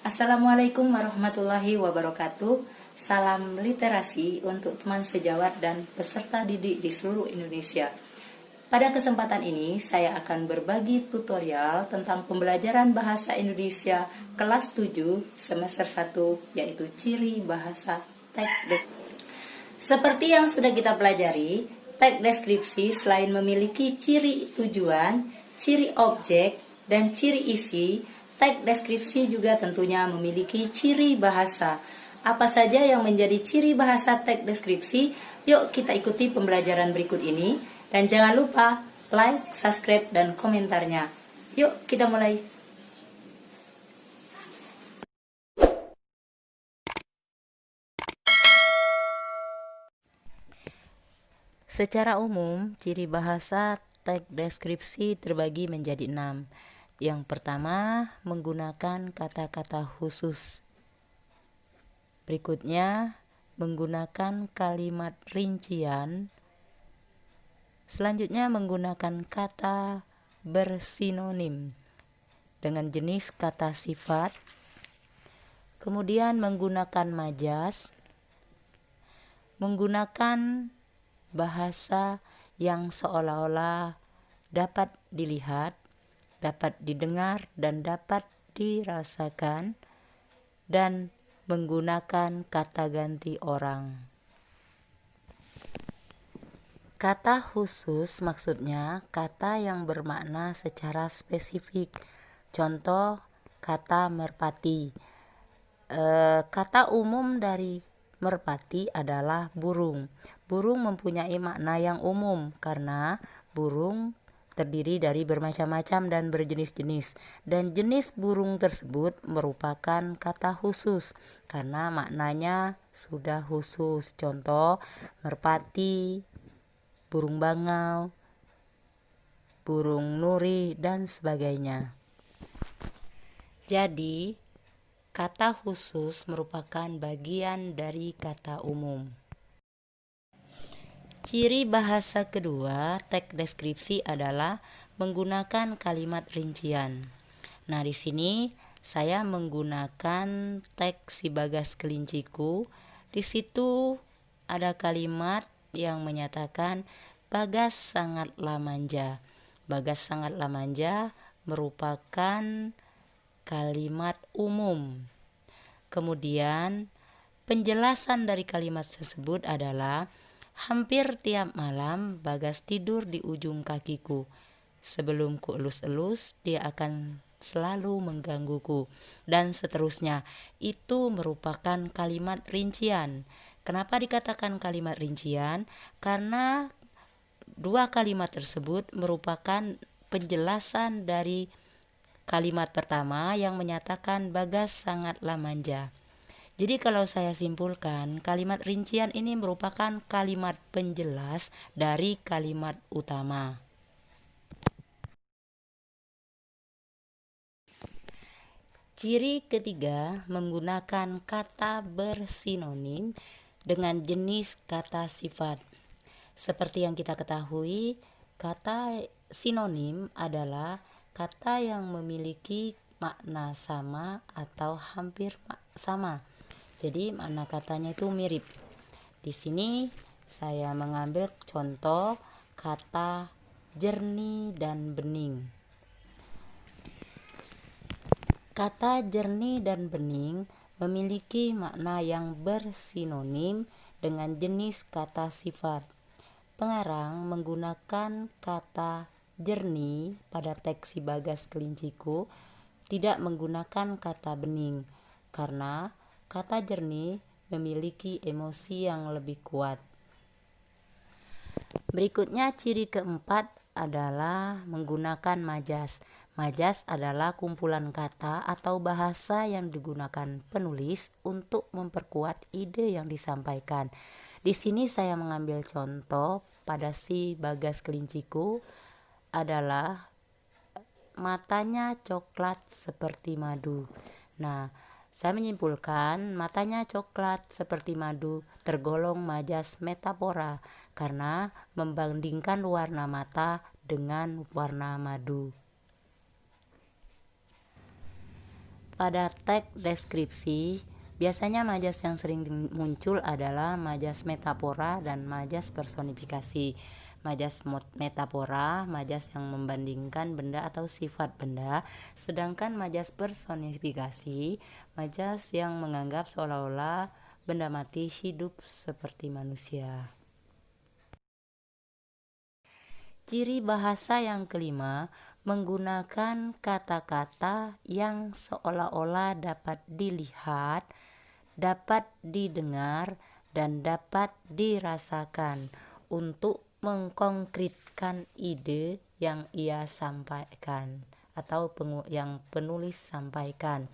Assalamualaikum warahmatullahi wabarakatuh. Salam literasi untuk teman sejawat dan peserta didik di seluruh Indonesia. Pada kesempatan ini saya akan berbagi tutorial tentang pembelajaran bahasa Indonesia kelas 7 semester 1, yaitu ciri bahasa teks. Seperti yang sudah kita pelajari, teks deskripsi selain memiliki ciri tujuan, ciri objek, dan ciri isi, teks deskripsi juga tentunya memiliki ciri bahasa. Apa saja yang menjadi ciri bahasa teks deskripsi? Yuk kita ikuti pembelajaran berikut ini. Dan jangan lupa like, subscribe, dan komentarnya. Yuk kita mulai. Secara umum, ciri bahasa teks deskripsi terbagi menjadi 6. Yang pertama, menggunakan kata-kata khusus. Berikutnya, menggunakan kalimat rincian. Selanjutnya, menggunakan kata bersinonim dengan jenis kata sifat. Kemudian, menggunakan majas. Menggunakan bahasa yang seolah-olah dapat dilihat, dapat didengar, dan dapat dirasakan, dan menggunakan kata ganti orang. Kata khusus maksudnya kata yang bermakna secara spesifik. Contoh, kata merpati. Kata umum dari merpati adalah burung. Burung mempunyai makna yang umum karena burung terdiri dari bermacam-macam dan berjenis-jenis, dan jenis burung tersebut merupakan kata khusus karena maknanya sudah khusus. Contoh, merpati, burung bangau, burung nuri, dan sebagainya. Jadi, kata khusus merupakan bagian dari kata umum. Ciri bahasa kedua teks deskripsi adalah menggunakan kalimat rincian. Nah, di sini saya menggunakan teks Si Bagas Kelinciku. Di situ ada kalimat yang menyatakan Bagas sangatlah manja. Bagas sangatlah manja merupakan kalimat umum. Kemudian penjelasan dari kalimat tersebut adalah hampir tiap malam Bagas tidur di ujung kakiku. Sebelum ku elus-elus, dia akan selalu menggangguku. Dan seterusnya. Itu merupakan kalimat rincian. Kenapa dikatakan kalimat rincian? Karena dua kalimat tersebut merupakan penjelasan dari kalimat pertama yang menyatakan Bagas sangatlah manja. Jadi kalau saya simpulkan, kalimat rincian ini merupakan kalimat penjelas dari kalimat utama. Ciri ketiga, menggunakan kata bersinonim dengan jenis kata sifat. Seperti yang kita ketahui, kata sinonim adalah kata yang memiliki makna sama atau hampir sama. Jadi makna katanya itu mirip. Di sini saya mengambil contoh kata jernih dan bening. Kata jernih dan bening memiliki makna yang bersinonim dengan jenis kata sifat. Pengarang menggunakan kata jernih pada teks Si Bagas Kelinciku, tidak menggunakan kata bening karena kata jernih memiliki emosi yang lebih kuat. Berikutnya ciri keempat adalah menggunakan majas. Majas adalah kumpulan kata atau bahasa yang digunakan penulis untuk memperkuat ide yang disampaikan. Di sini saya mengambil contoh pada Si Bagas Kelinciku adalah matanya coklat seperti madu. Nah, saya menyimpulkan matanya coklat seperti madu tergolong majas metafora karena membandingkan warna mata dengan warna madu. Pada teks deskripsi, biasanya majas yang sering muncul adalah majas metafora dan majas personifikasi. Majas metafora, majas yang membandingkan benda atau sifat benda, sedangkan majas personifikasi, majas yang menganggap seolah-olah benda mati hidup seperti manusia. Ciri bahasa yang kelima, menggunakan kata-kata yang seolah-olah dapat dilihat, dapat didengar, dan dapat dirasakan untuk mengkonkretkan ide yang ia sampaikan atau yang penulis sampaikan.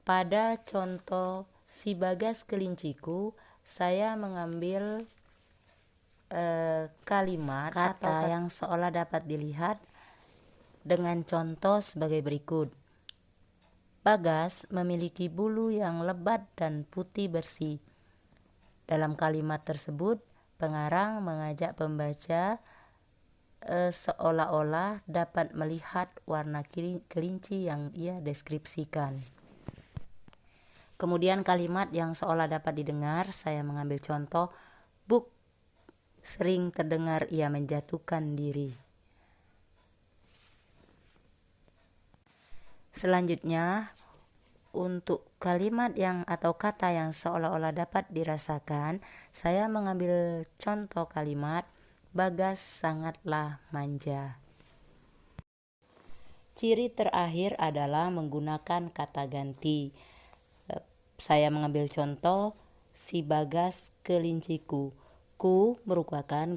Pada contoh si Bagas Kelinciku, saya mengambil kalimat kata yang seolah dapat dilihat dengan contoh sebagai berikut. Bagas memiliki bulu yang lebat dan putih bersih. Dalam kalimat tersebut, pengarang mengajak pembaca seolah-olah dapat melihat warna kelinci yang ia deskripsikan. Kemudian kalimat yang seolah dapat didengar, saya mengambil contoh, Buk sering terdengar ia menjatuhkan diri. Selanjutnya, untuk kalimat yang atau kata yang seolah-olah dapat dirasakan, saya mengambil contoh kalimat, Bagas sangatlah manja. Ciri terakhir adalah menggunakan kata ganti. Saya mengambil contoh, si Bagas Kelinciku. Ku merupakan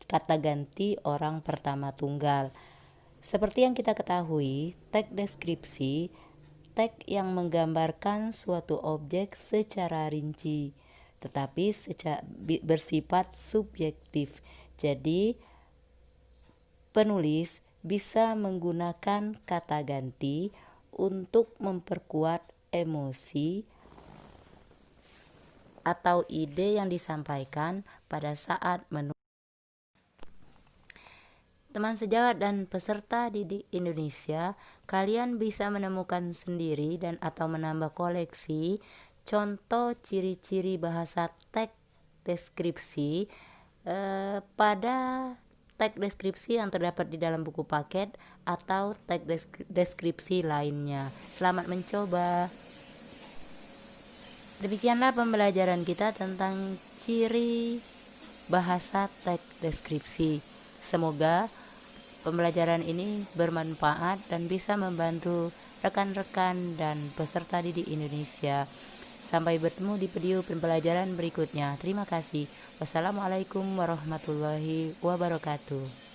kata ganti orang pertama tunggal. Seperti yang kita ketahui, teks deskripsi, teks yang menggambarkan suatu objek secara rinci, tetapi bersifat subjektif. Jadi, penulis bisa menggunakan kata ganti untuk memperkuat emosi atau ide yang disampaikan pada saat menulis. Teman sejawat dan peserta didik Indonesia, kalian bisa menemukan sendiri dan atau menambah koleksi contoh ciri-ciri bahasa teks deskripsi pada teks deskripsi yang terdapat di dalam buku paket atau teks deskripsi lainnya. Selamat mencoba. Demikianlah pembelajaran kita tentang ciri bahasa teks deskripsi. Semoga pembelajaran ini bermanfaat dan bisa membantu rekan-rekan dan peserta didik Indonesia. Sampai bertemu di video pembelajaran berikutnya. Terima kasih. Wassalamualaikum warahmatullahi wabarakatuh.